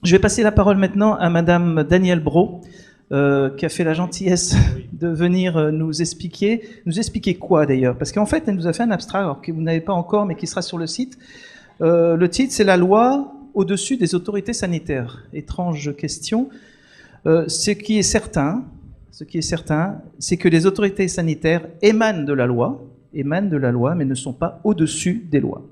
Je vais passer la parole maintenant à Madame Danielle Brault, qui a fait la gentillesse de venir nous expliquer. Nous expliquer quoi d'ailleurs? Parce qu'en fait, elle nous a fait un abstrait, alors que vous n'avez pas encore, mais qui sera sur le site. Le titre, c'est la loi au-dessus des autorités sanitaires. Étrange question. Ce qui est certain, c'est que les autorités sanitaires émanent de la loi, mais ne sont pas au-dessus des lois.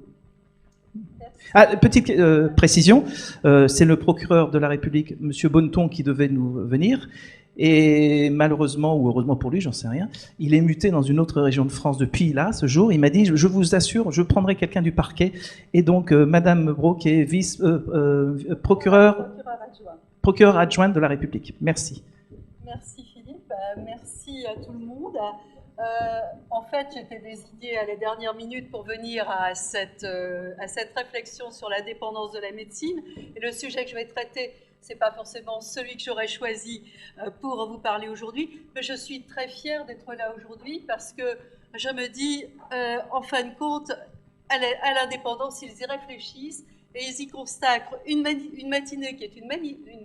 Ah, petite précision, c'est le procureur de la République, M. Bonneton, qui devait nous venir. Et malheureusement, ou heureusement pour lui, j'en sais rien, il est muté dans une autre région de France depuis là, ce jour. Il m'a dit, je vous assure, je prendrai quelqu'un du parquet. Et donc, Madame Brault, qui est procureur adjointe de la République. Merci. Merci Philippe, merci à tout le monde. En fait, j'étais désignée à les dernières minutes pour venir à cette réflexion sur la dépendance de la médecine. Et le sujet que je vais traiter, ce n'est pas forcément celui que j'aurais choisi pour vous parler aujourd'hui, mais je suis très fière d'être là aujourd'hui parce que je me dis, en fin de compte, à l'indépendance, ils y réfléchissent et ils y consacrent une matinée qui est une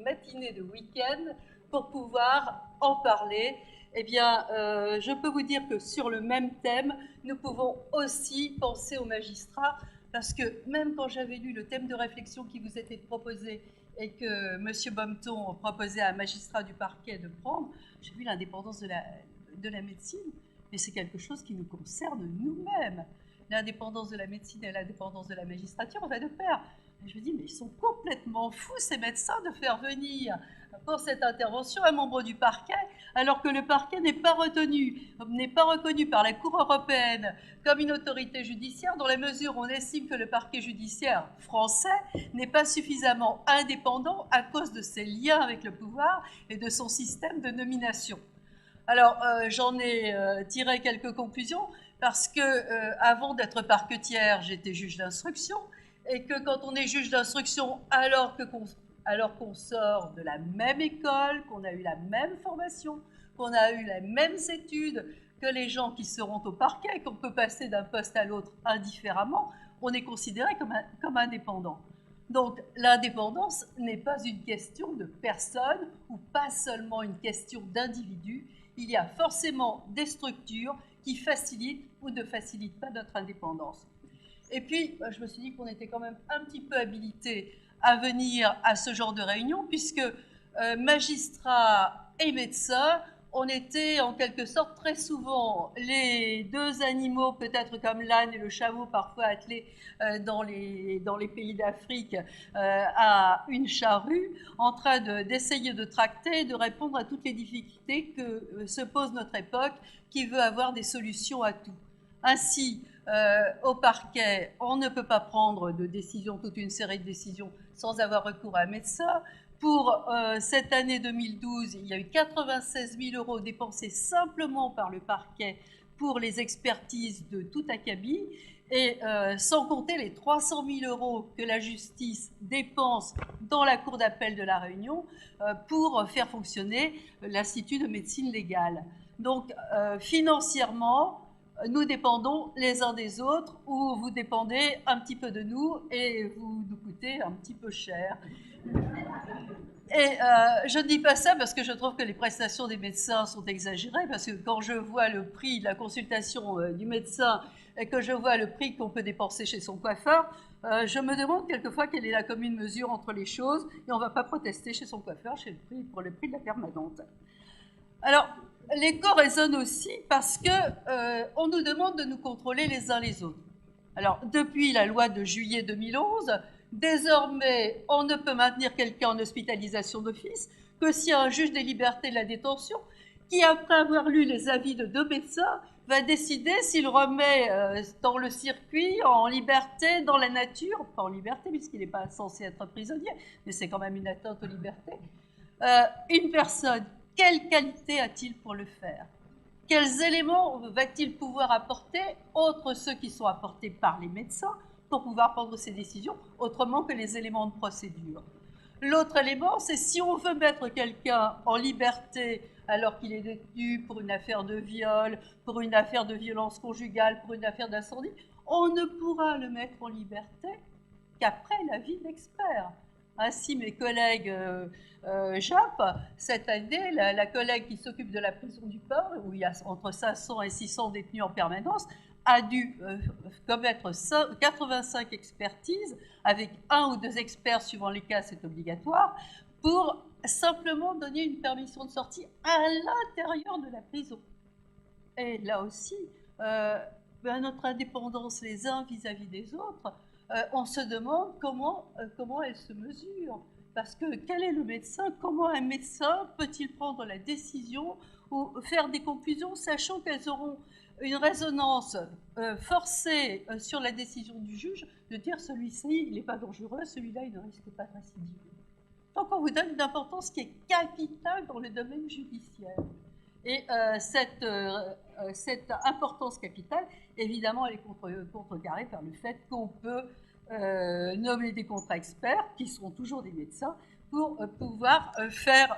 matinée de week-end pour pouvoir en parler. Eh bien, je peux vous dire que sur le même thème, nous pouvons aussi penser aux magistrats, parce que même quand j'avais lu le thème de réflexion qui vous était proposé et que M. Bonneton proposait à un magistrat du parquet de prendre, j'ai vu l'indépendance de la médecine, mais c'est quelque chose qui nous concerne nous-mêmes. L'indépendance de la médecine et l'indépendance de la magistrature, on va de pair. Et je me dis, mais ils sont complètement fous, ces médecins, de faire venir pour cette intervention un membre du parquet, alors que le parquet n'est pas reconnu par la Cour européenne comme une autorité judiciaire, dans la mesure où on estime que le parquet judiciaire français n'est pas suffisamment indépendant à cause de ses liens avec le pouvoir et de son système de nomination. Alors, j'en ai tiré quelques conclusions, parce que avant d'être parquetière, j'étais juge d'instruction, et que quand on est juge d'instruction, alors qu'on sort de la même école, qu'on a eu la même formation, qu'on a eu les mêmes études que les gens qui seront au parquet, qu'on peut passer d'un poste à l'autre indifféremment, on est considéré comme indépendant. Donc l'indépendance n'est pas une question de personne ou pas seulement une question d'individu. Il y a forcément des structures qui facilitent ou ne facilitent pas notre indépendance. Et puis, je me suis dit qu'on était quand même un petit peu habilité à venir à ce genre de réunion, puisque magistrats et médecins, on était en quelque sorte très souvent les deux animaux, peut-être comme l'âne et le chameau, parfois attelés dans les pays d'Afrique à une charrue, en train d'essayer de tracter, de répondre à toutes les difficultés que se pose notre époque, qui veut avoir des solutions à tout. Ainsi, au parquet, on ne peut pas prendre de décision, toute une série de décisions, sans avoir recours à un médecin. Pour cette année 2012, il y a eu 96 000 € dépensés simplement par le parquet pour les expertises de tout acabit, et sans compter les 300 000 € que la justice dépense dans la cour d'appel de La Réunion pour faire fonctionner l'Institut de médecine légale. Donc, financièrement, nous dépendons les uns des autres, ou vous dépendez un petit peu de nous et vous nous coûtez un petit peu cher. Et je ne dis pas ça parce que je trouve que les prestations des médecins sont exagérées, parce que quand je vois le prix de la consultation du médecin et que je vois le prix qu'on peut dépenser chez son coiffeur, je me demande quelquefois quelle est la commune mesure entre les choses, et on ne va pas protester chez son coiffeur pour le prix de la permanente. Alors, l'écho résonne aussi parce qu'on nous demande de nous contrôler les uns les autres. Alors, depuis la loi de juillet 2011, désormais, on ne peut maintenir quelqu'un en hospitalisation d'office que si un juge des libertés de la détention, qui, après avoir lu les avis de 2 médecins, va décider s'il remet dans le circuit, en liberté, dans la nature, pas en liberté puisqu'il n'est pas censé être prisonnier, mais c'est quand même une atteinte aux libertés, une personne. Quelle qualité a-t-il pour le faire? Quels éléments va-t-il pouvoir apporter, autres ceux qui sont apportés par les médecins, pour pouvoir prendre ces décisions, autrement que les éléments de procédure? L'autre élément, c'est si on veut mettre quelqu'un en liberté alors qu'il est détenu pour une affaire de viol, pour une affaire de violence conjugale, pour une affaire d'incendie, on ne pourra le mettre en liberté qu'après l'avis d'experts. Ainsi, mes collègues JAP, cette année, la collègue qui s'occupe de la prison du port, où il y a entre 500 et 600 détenus en permanence, a dû commettre 85 expertises, avec 1 ou 2 experts suivant les cas, c'est obligatoire, pour simplement donner une permission de sortie à l'intérieur de la prison. Et là aussi, notre indépendance les uns vis-à-vis des autres, on se demande comment elle se mesure. Parce que quel est le médecin? Comment un médecin peut-il prendre la décision ou faire des conclusions, sachant qu'elles auront une résonance forcée sur la décision du juge, de dire celui-ci, il n'est pas dangereux, celui-là, il ne risque pas de récidive. Donc on vous donne une importance qui est capitale dans le domaine judiciaire. Et cette importance capitale, évidemment, elle est contrecarrée par le fait qu'on peut nommer des contre-experts, qui seront toujours des médecins, pour pouvoir faire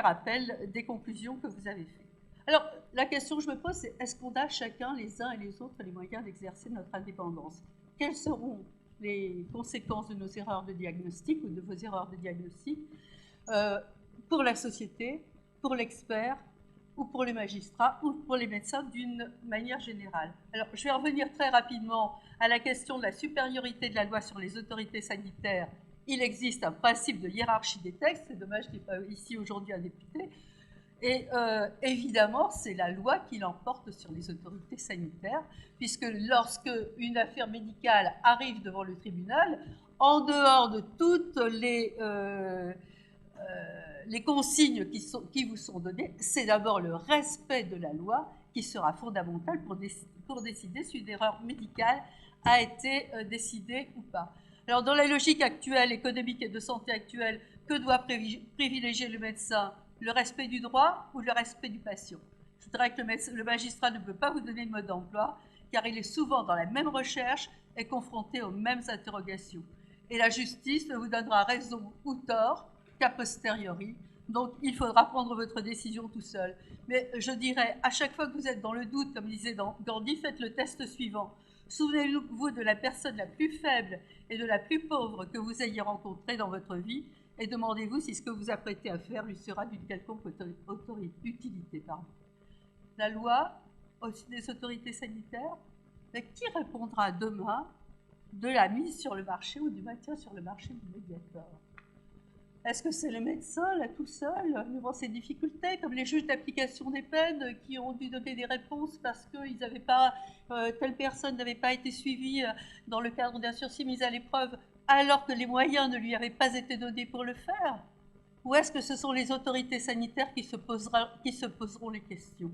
appel des conclusions que vous avez faites. Alors, la question que je me pose, c'est est-ce qu'on a chacun, les uns et les autres, les moyens d'exercer notre indépendance? Quelles seront les conséquences de nos erreurs de diagnostic ou de vos erreurs de diagnostic pour la société, pour l'expert, ou pour les magistrats, ou pour les médecins d'une manière générale? Alors, je vais revenir très rapidement à la question de la supériorité de la loi sur les autorités sanitaires. Il existe un principe de hiérarchie des textes, c'est dommage qu'il n'y ait pas ici aujourd'hui un député, et évidemment, c'est la loi qui l'emporte sur les autorités sanitaires, puisque lorsque une affaire médicale arrive devant le tribunal, en dehors de toutes les consignes qui vous sont données, c'est d'abord le respect de la loi qui sera fondamental pour décider si une erreur médicale a été décidée ou pas. Alors, dans la logique actuelle, économique et de santé actuelle, que doit privilégier le médecin? Le respect du droit ou le respect du patient? Je dirais que le magistrat ne peut pas vous donner de mode d'emploi, car il est souvent dans la même recherche et confronté aux mêmes interrogations. Et la justice ne vous donnera raison ou tort qu'a posteriori. Donc, il faudra prendre votre décision tout seul. Mais je dirais, à chaque fois que vous êtes dans le doute, comme disait Gandhi, faites le test suivant. Souvenez-vous de la personne la plus faible et de la plus pauvre que vous ayez rencontrée dans votre vie et demandez-vous si ce que vous apprêtez à faire lui sera d'une quelconque utilité. La loi, aussi des autorités sanitaires, mais qui répondra demain de la mise sur le marché ou du maintien sur le marché du Mediator? Est-ce que c'est le médecin, là, tout seul, devant ces difficultés, comme les juges d'application des peines qui ont dû donner des réponses parce que telle personne n'avait pas été suivie dans le cadre d'un sursis mis à l'épreuve, alors que les moyens ne lui avaient pas été donnés pour le faire? Ou est-ce que ce sont les autorités sanitaires qui se poseront les questions?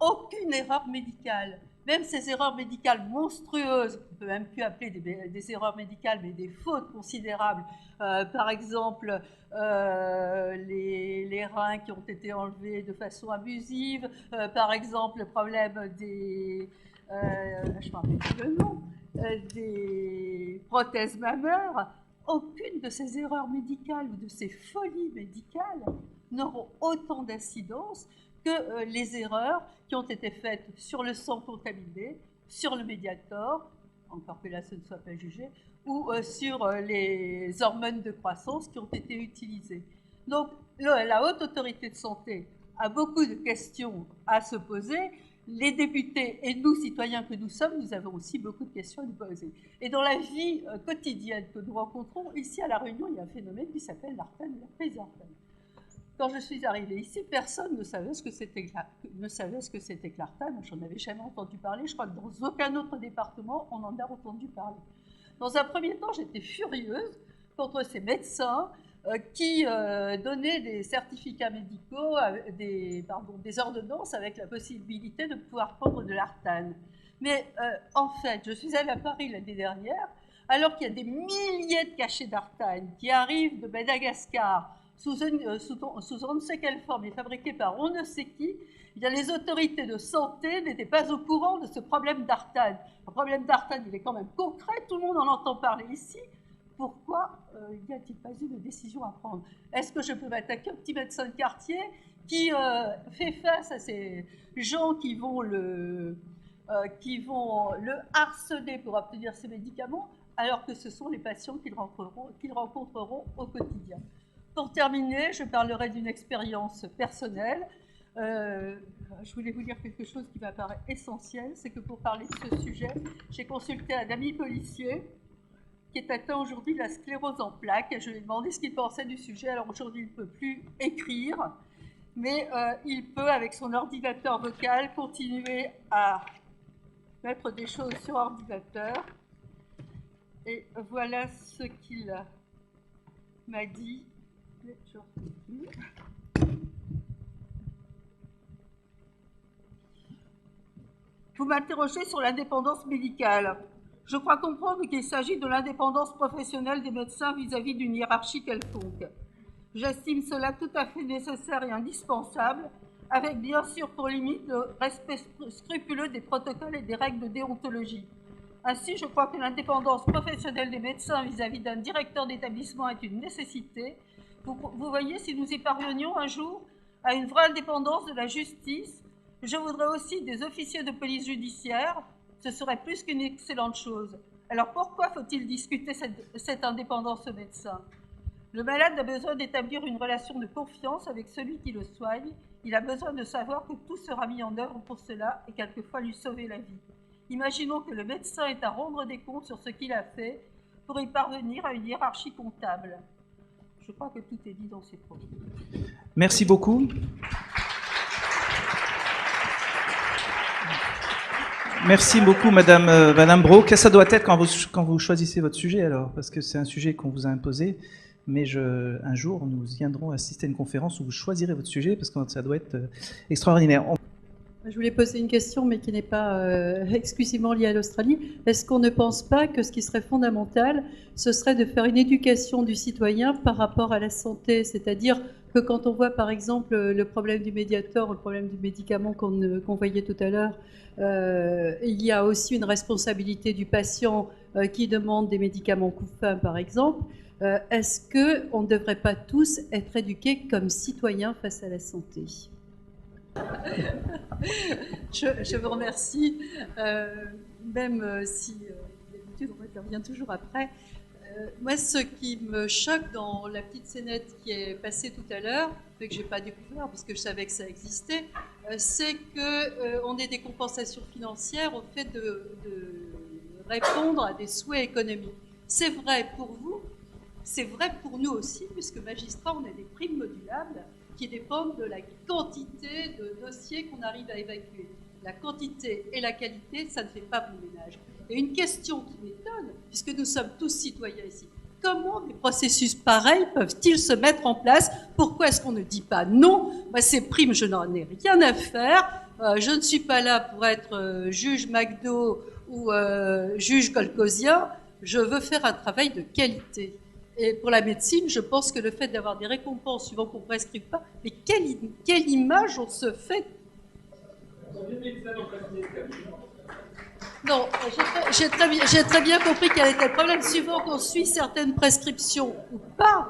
Aucune erreur médicale, même ces erreurs médicales monstrueuses, on ne peut même plus appeler des erreurs médicales, mais des fautes considérables, par exemple les reins qui ont été enlevés de façon abusive, par exemple le problème des, je ne me rappelle plus le nom, des prothèses mammaires. Aucune de ces erreurs médicales ou de ces folies médicales n'auront autant d'incidence que les erreurs qui ont été faites sur le sang contaminé, sur le Mediator, encore que là ce ne soit pas jugé, ou sur les hormones de croissance qui ont été utilisées. Donc la Haute Autorité de Santé a beaucoup de questions à se poser. Les députés et nous, citoyens que nous sommes, nous avons aussi beaucoup de questions à nous poser. Et dans la vie quotidienne que nous rencontrons, ici à La Réunion, il y a un phénomène qui s'appelle l'Artane, la prise d'Artane. Quand je suis arrivée ici, personne ne savait ce que c'était que l'Artane. Je n'en avais jamais entendu parler. Je crois que dans aucun autre département, on en a entendu parler. Dans un premier temps, j'étais furieuse contre ces médecins qui donnaient des certificats médicaux, des ordonnances avec la possibilité de pouvoir prendre de l'Artane. Mais en fait, je suis allée à Paris l'année dernière, alors qu'il y a des milliers de cachets d'Artane qui arrivent de Madagascar, sous on ne sait quelle forme, et fabriqués par on ne sait qui, eh bien, les autorités de santé n'étaient pas au courant de ce problème d'Artane. Le problème d'Artane, il est quand même concret, tout le monde en entend parler ici. Pourquoi n'y a-t-il pas eu de décision à prendre? Est-ce que je peux m'attaquer au petit médecin de quartier qui fait face à ces gens qui vont qui vont le harceler pour obtenir ces médicaments, alors que ce sont les patients qu'ils rencontreront au quotidien. Pour terminer, je parlerai d'une expérience personnelle. Je voulais vous dire quelque chose qui m'apparaît essentiel, c'est que pour parler de ce sujet, j'ai consulté un ami policier qui est atteint aujourd'hui de la sclérose en plaques, et je lui ai demandé ce qu'il pensait du sujet. Alors aujourd'hui, il ne peut plus écrire, mais il peut, avec son ordinateur vocal, continuer à mettre des choses sur ordinateur. Et voilà ce qu'il m'a dit. Vous m'interrogez sur l'indépendance médicale. Je crois comprendre qu'il s'agit de l'indépendance professionnelle des médecins vis-à-vis d'une hiérarchie quelconque. J'estime cela tout à fait nécessaire et indispensable, avec bien sûr pour limite le respect scrupuleux des protocoles et des règles de déontologie. Ainsi, je crois que l'indépendance professionnelle des médecins vis-à-vis d'un directeur d'établissement est une nécessité. Vous voyez, si nous y parvenions un jour à une vraie indépendance de la justice, je voudrais aussi des officiers de police judiciaire. Ce serait plus qu'une excellente chose. Alors pourquoi faut-il discuter cette indépendance aux médecins? Le malade a besoin d'établir une relation de confiance avec celui qui le soigne. Il a besoin de savoir que tout sera mis en œuvre pour cela et quelquefois lui sauver la vie. Imaginons que le médecin ait à rendre des comptes sur ce qu'il a fait pour y parvenir à une hiérarchie comptable. Je crois que tout est dit dans ces propos. Merci beaucoup. Merci beaucoup, Madame Braud. Qu'est-ce que ça doit être quand vous choisissez votre sujet, alors? Parce que c'est un sujet qu'on vous a imposé, mais un jour, nous viendrons assister à une conférence où vous choisirez votre sujet, parce que ça doit être extraordinaire. Je voulais poser une question, mais qui n'est pas exclusivement liée à l'Australie. Est-ce qu'on ne pense pas que ce qui serait fondamental, ce serait de faire une éducation du citoyen par rapport à la santé? C'est-à-dire que quand on voit, par exemple, le problème du Mediator, le problème du médicament qu'on voyait tout à l'heure, il y a aussi une responsabilité du patient qui demande des médicaments coups-fins, par exemple. Est-ce qu'on ne devrait pas tous être éduqués comme citoyens face à la santé ? Je vous remercie, même si d'habitude on intervient toujours après. Moi, ce qui me choque dans la petite scénette qui est passée tout à l'heure, que je n'ai pas découvert parce que je savais que ça existait, c'est qu'on ait des compensations financières au fait de répondre à des souhaits économiques. C'est vrai pour vous, c'est vrai pour nous aussi, puisque magistrats, on a des primes modulables qui dépendent de la quantité de dossiers qu'on arrive à évacuer. La quantité et la qualité, ça ne fait pas bon ménage. Et une question qui m'étonne, puisque nous sommes tous citoyens ici, comment des processus pareils peuvent-ils se mettre en place? Pourquoi est-ce qu'on ne dit pas non? Moi, ces primes, je n'en ai rien à faire. Je ne suis pas là pour être juge McDo ou juge Kolkosien. Je veux faire un travail de qualité. Et pour la médecine, je pense que le fait d'avoir des récompenses suivant qu'on ne prescrive pas, mais quelle image on se fait? Non, j'ai très bien compris quel était le problème. Suivant qu'on suit certaines prescriptions ou pas,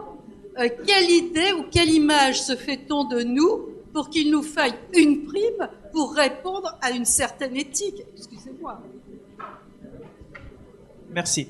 quelle idée ou quelle image se fait-on de nous pour qu'il nous faille une prime pour répondre à une certaine éthique? Excusez-moi. Merci.